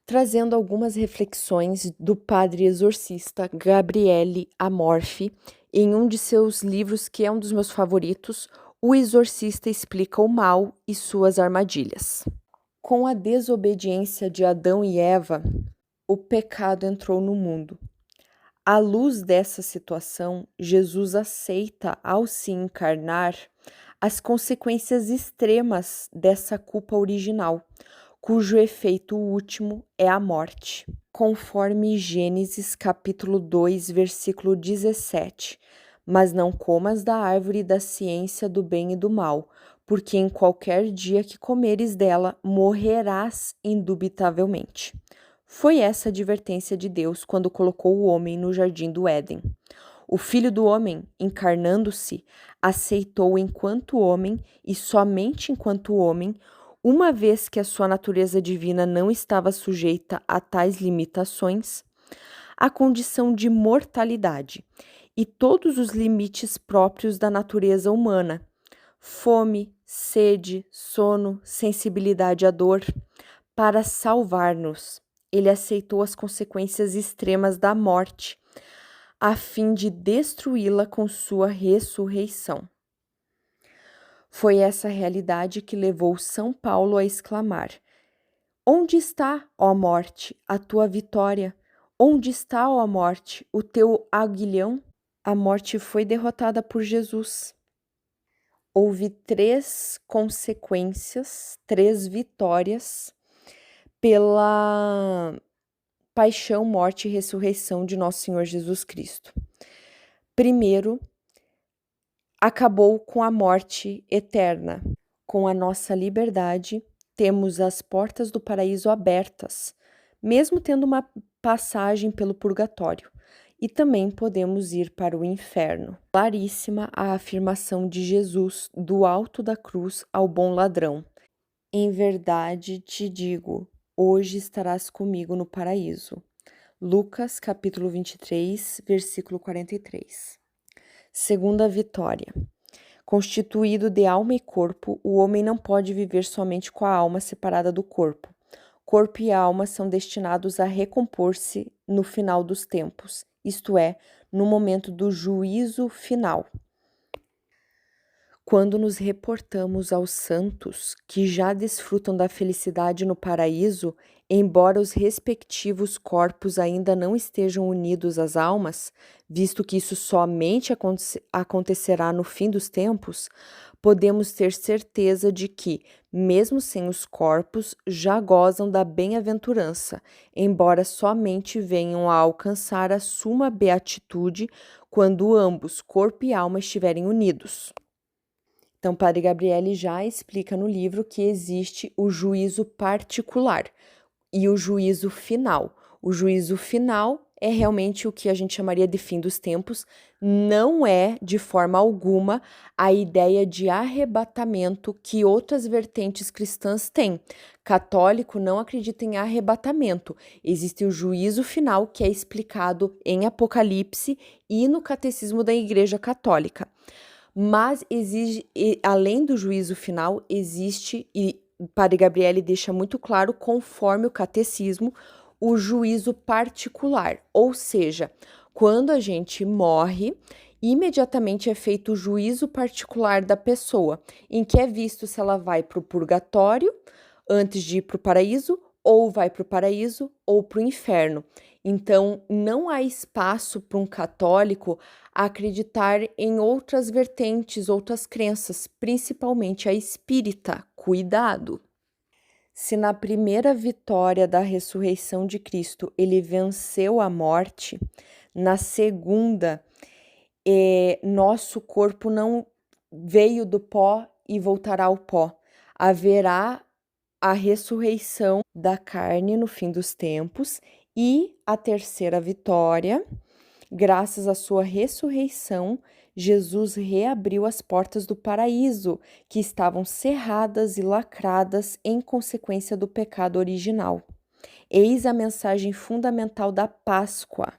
trazendo algumas reflexões do padre exorcista Gabriele Amorfi em um de seus livros que é um dos meus favoritos, O Exorcista Explica o Mal e Suas Armadilhas. Com a desobediência de Adão e Eva, o pecado entrou no mundo. À luz dessa situação, Jesus aceita, ao se encarnar, as consequências extremas dessa culpa original, cujo efeito último é a morte. Conforme Gênesis capítulo 2, versículo 17. Mas não comas da árvore da ciência do bem e do mal, porque em qualquer dia que comeres dela, morrerás indubitavelmente. Foi essa a advertência de Deus quando colocou o homem no jardim do Éden. O Filho do Homem, encarnando-se, aceitou enquanto homem e somente enquanto homem, uma vez que a sua natureza divina não estava sujeita a tais limitações, a condição de mortalidade e todos os limites próprios da natureza humana: fome, sede, sono, sensibilidade à dor, para salvar-nos. Ele aceitou as consequências extremas da morte, a fim de destruí-la com sua ressurreição. Foi essa realidade que levou São Paulo a exclamar: onde está, ó morte, a tua vitória? Onde está, ó morte, o teu aguilhão? A morte foi derrotada por Jesus. Houve 3 consequências, 3 vitórias pela paixão, morte e ressurreição de nosso Senhor Jesus Cristo. Primeiro, acabou com a morte eterna. Com a nossa liberdade, temos as portas do paraíso abertas, mesmo tendo uma passagem pelo purgatório, e também podemos ir para o inferno. Claríssima a afirmação de Jesus do alto da cruz ao bom ladrão: em verdade te digo, hoje estarás comigo no paraíso. Lucas, capítulo 23, versículo 43. Segunda vitória. Constituído de alma e corpo, o homem não pode viver somente com a alma separada do corpo. Corpo e alma são destinados a recompor-se no final dos tempos, isto é, no momento do juízo final. Quando nos reportamos aos santos que já desfrutam da felicidade no paraíso, embora os respectivos corpos ainda não estejam unidos às almas, visto que isso somente acontecerá no fim dos tempos, podemos ter certeza de que, mesmo sem os corpos, já gozam da bem-aventurança, embora somente venham a alcançar a suma beatitude quando ambos, corpo e alma, estiverem unidos. Então, Padre Gabriele já explica no livro que existe o juízo particular e o juízo final. O juízo final é realmente o que a gente chamaria de fim dos tempos, não é, de forma alguma, a ideia de arrebatamento que outras vertentes cristãs têm. Católico não acredita em arrebatamento. Existe o juízo final, que é explicado em Apocalipse e no Catecismo da Igreja Católica. Mas além do juízo final, existe, e o Padre Gabriele deixa muito claro, conforme o catecismo, o juízo particular. Ou seja, quando a gente morre, imediatamente é feito o juízo particular da pessoa, em que é visto se ela vai para o purgatório antes de ir para o paraíso, ou vai para o paraíso ou para o inferno. Então, não há espaço para um católico acreditar em outras vertentes, outras crenças, principalmente a espírita. Cuidado! Se na primeira vitória da ressurreição de Cristo ele venceu a morte, na segunda, nosso corpo não veio do pó e voltará ao pó. Haverá a ressurreição da carne no fim dos tempos e a terceira vitória. Graças à sua ressurreição, Jesus reabriu as portas do paraíso, que estavam cerradas e lacradas em consequência do pecado original. Eis a mensagem fundamental da Páscoa.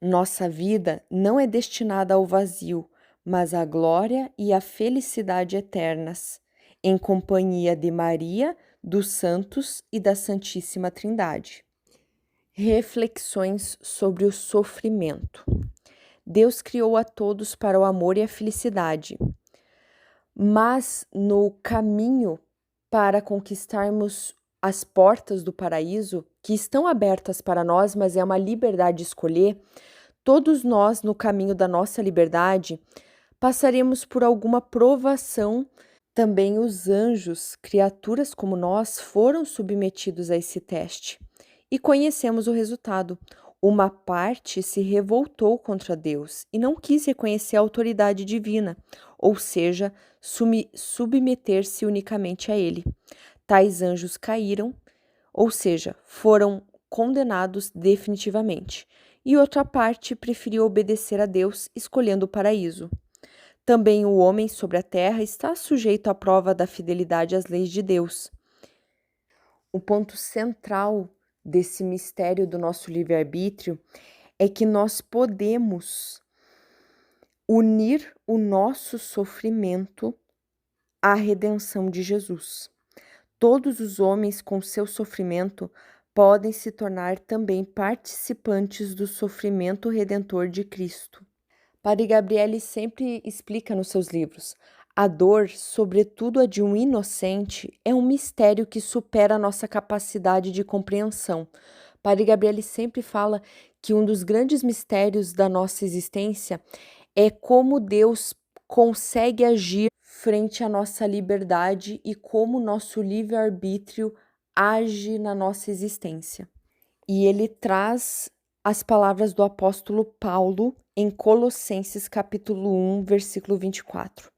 Nossa vida não é destinada ao vazio, mas à glória e à felicidade eternas, em companhia de Maria, dos santos e da Santíssima Trindade. Reflexões sobre o sofrimento. Deus criou a todos para o amor e a felicidade, mas no caminho para conquistarmos as portas do paraíso, que estão abertas para nós, mas é uma liberdade de escolher, todos nós, no caminho da nossa liberdade, passaremos por alguma provação. Também os anjos, criaturas como nós, foram submetidos a esse teste. E conhecemos o resultado. Uma parte se revoltou contra Deus e não quis reconhecer a autoridade divina, ou seja, submeter-se unicamente a Ele. Tais anjos caíram, ou seja, foram condenados definitivamente, e outra parte preferiu obedecer a Deus, escolhendo o paraíso. Também o homem sobre a terra está sujeito à prova da fidelidade às leis de Deus. O ponto central desse mistério do nosso livre-arbítrio é que nós podemos unir o nosso sofrimento à redenção de Jesus. Todos os homens com seu sofrimento podem se tornar também participantes do sofrimento redentor de Cristo. Padre Gabriele sempre explica nos seus livros: a dor, sobretudo a de um inocente, é um mistério que supera a nossa capacidade de compreensão. Padre Gabriele sempre fala que um dos grandes mistérios da nossa existência é como Deus consegue agir frente à nossa liberdade e como o nosso livre-arbítrio age na nossa existência. E ele traz as palavras do apóstolo Paulo em Colossenses capítulo 1, versículo 24.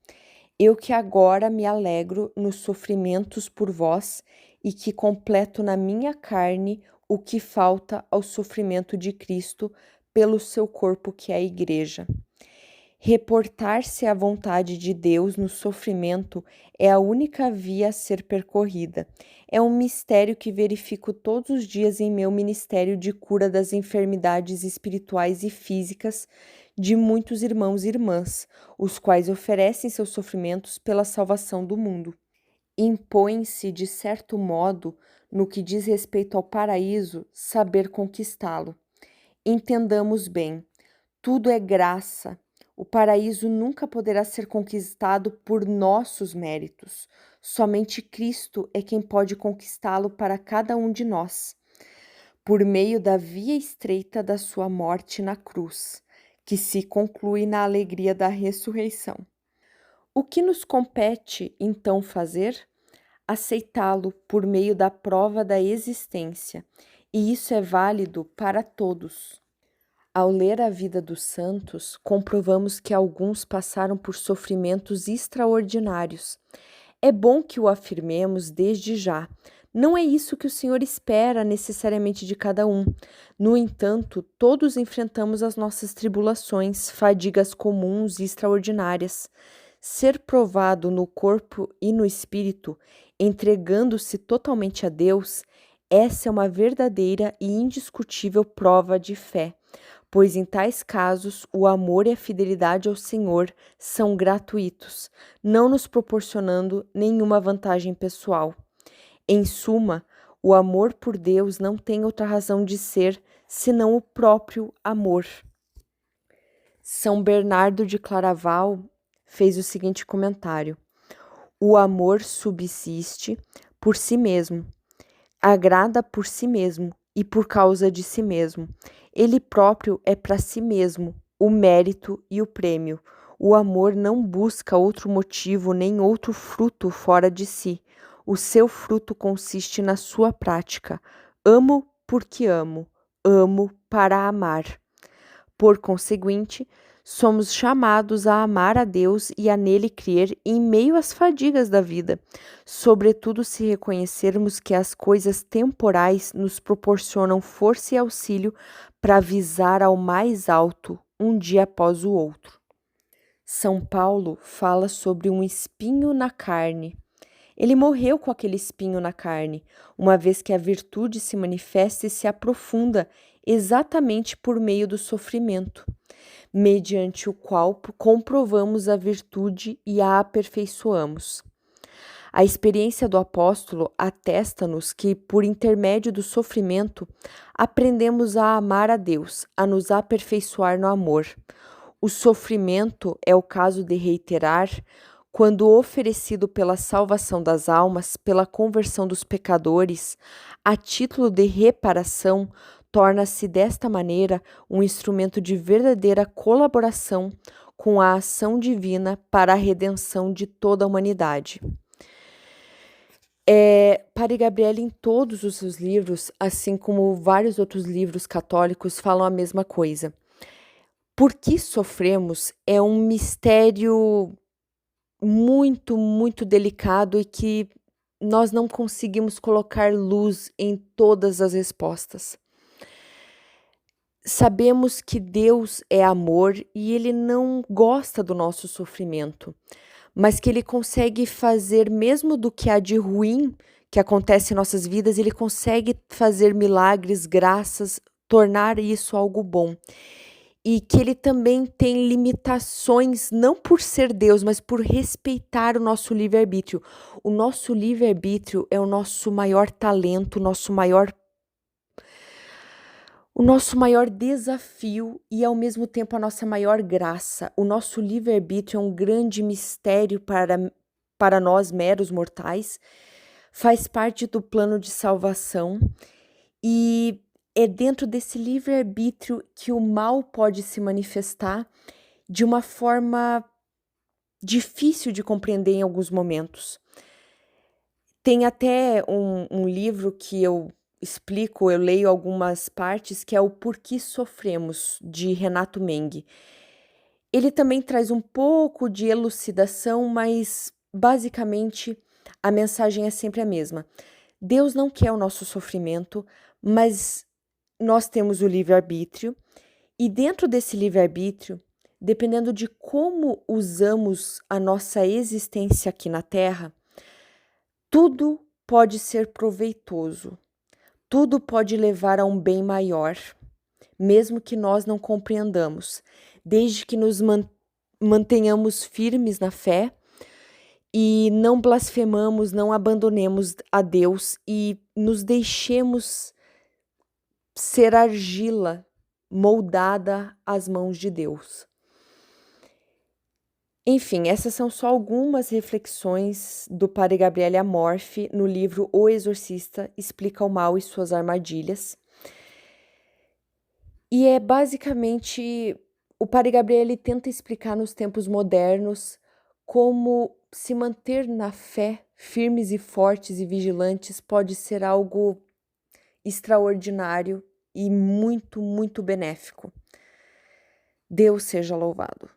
Eu que agora me alegro nos sofrimentos por vós e que completo na minha carne o que falta ao sofrimento de Cristo pelo seu corpo que é a igreja. Reportar-se à vontade de Deus no sofrimento é a única via a ser percorrida. É um mistério que verifico todos os dias em meu ministério de cura das enfermidades espirituais e físicas de muitos irmãos e irmãs, os quais oferecem seus sofrimentos pela salvação do mundo. Impõe-se, de certo modo, no que diz respeito ao paraíso, saber conquistá-lo. Entendamos bem, tudo é graça. O paraíso nunca poderá ser conquistado por nossos méritos. Somente Cristo é quem pode conquistá-lo para cada um de nós, por meio da via estreita da sua morte na cruz, que se conclui na alegria da ressurreição. O que nos compete, então, fazer? Aceitá-lo por meio da prova da existência, e isso é válido para todos. Ao ler a vida dos santos, comprovamos que alguns passaram por sofrimentos extraordinários. É bom que o afirmemos desde já. Não é isso que o Senhor espera necessariamente de cada um. No entanto, todos enfrentamos as nossas tribulações, fadigas comuns e extraordinárias. Ser provado no corpo e no espírito, entregando-se totalmente a Deus, essa é uma verdadeira e indiscutível prova de fé, pois em tais casos o amor e a fidelidade ao Senhor são gratuitos, não nos proporcionando nenhuma vantagem pessoal. Em suma, o amor por Deus não tem outra razão de ser senão o próprio amor. São Bernardo de Claraval fez o seguinte comentário: o amor subsiste por si mesmo, agrada por si mesmo e por causa de si mesmo. Ele próprio é para si mesmo o mérito e o prêmio. O amor não busca outro motivo nem outro fruto fora de si. O seu fruto consiste na sua prática. Amo porque amo, amo para amar. Por conseguinte, somos chamados a amar a Deus e a nele crer em meio às fadigas da vida, sobretudo se reconhecermos que as coisas temporais nos proporcionam força e auxílio para visar ao mais alto, um dia após o outro. São Paulo fala sobre um espinho na carne. Ele morreu com aquele espinho na carne, uma vez que a virtude se manifesta e se aprofunda exatamente por meio do sofrimento, mediante o qual comprovamos a virtude e a aperfeiçoamos. A experiência do apóstolo atesta-nos que, por intermédio do sofrimento, aprendemos a amar a Deus, a nos aperfeiçoar no amor. O sofrimento é o caso de reiterar, quando oferecido pela salvação das almas, pela conversão dos pecadores, a título de reparação, torna-se desta maneira um instrumento de verdadeira colaboração com a ação divina para a redenção de toda a humanidade. Padre Gabriele, em todos os seus livros, assim como vários outros livros católicos, falam a mesma coisa. Por que sofremos é um mistério muito, muito delicado e que nós não conseguimos colocar luz em todas as respostas. Sabemos que Deus é amor e Ele não gosta do nosso sofrimento, mas que Ele consegue fazer, mesmo do que há de ruim que acontece em nossas vidas, Ele consegue fazer milagres, graças, tornar isso algo bom. E que Ele também tem limitações, não por ser Deus, mas por respeitar o nosso livre-arbítrio. O nosso livre-arbítrio é o nosso maior talento, o nosso maior desafio e, ao mesmo tempo, a nossa maior graça. O nosso livre-arbítrio é um grande mistério para nós, meros mortais, faz parte do plano de salvação e é dentro desse livre-arbítrio que o mal pode se manifestar de uma forma difícil de compreender em alguns momentos. Tem até um livro que eu explico, eu leio algumas partes, que é o Porquê Sofremos, de Renato Mengue. Ele também traz um pouco de elucidação, mas basicamente a mensagem é sempre a mesma. Deus não quer o nosso sofrimento, mas nós temos o livre-arbítrio, e dentro desse livre-arbítrio, dependendo de como usamos a nossa existência aqui na Terra, tudo pode ser proveitoso, tudo pode levar a um bem maior, mesmo que nós não compreendamos, desde que nos mantenhamos firmes na fé e não blasfemamos, não abandonemos a Deus e nos deixemos ser argila moldada às mãos de Deus. Enfim, essas são só algumas reflexões do Padre Gabriele Amorfi no livro O Exorcista, Explica o Mal e Suas Armadilhas. E é basicamente, o Padre Gabriele tenta explicar nos tempos modernos como se manter na fé, firmes e fortes e vigilantes, pode ser algo extraordinário e muito, muito benéfico. Deus seja louvado.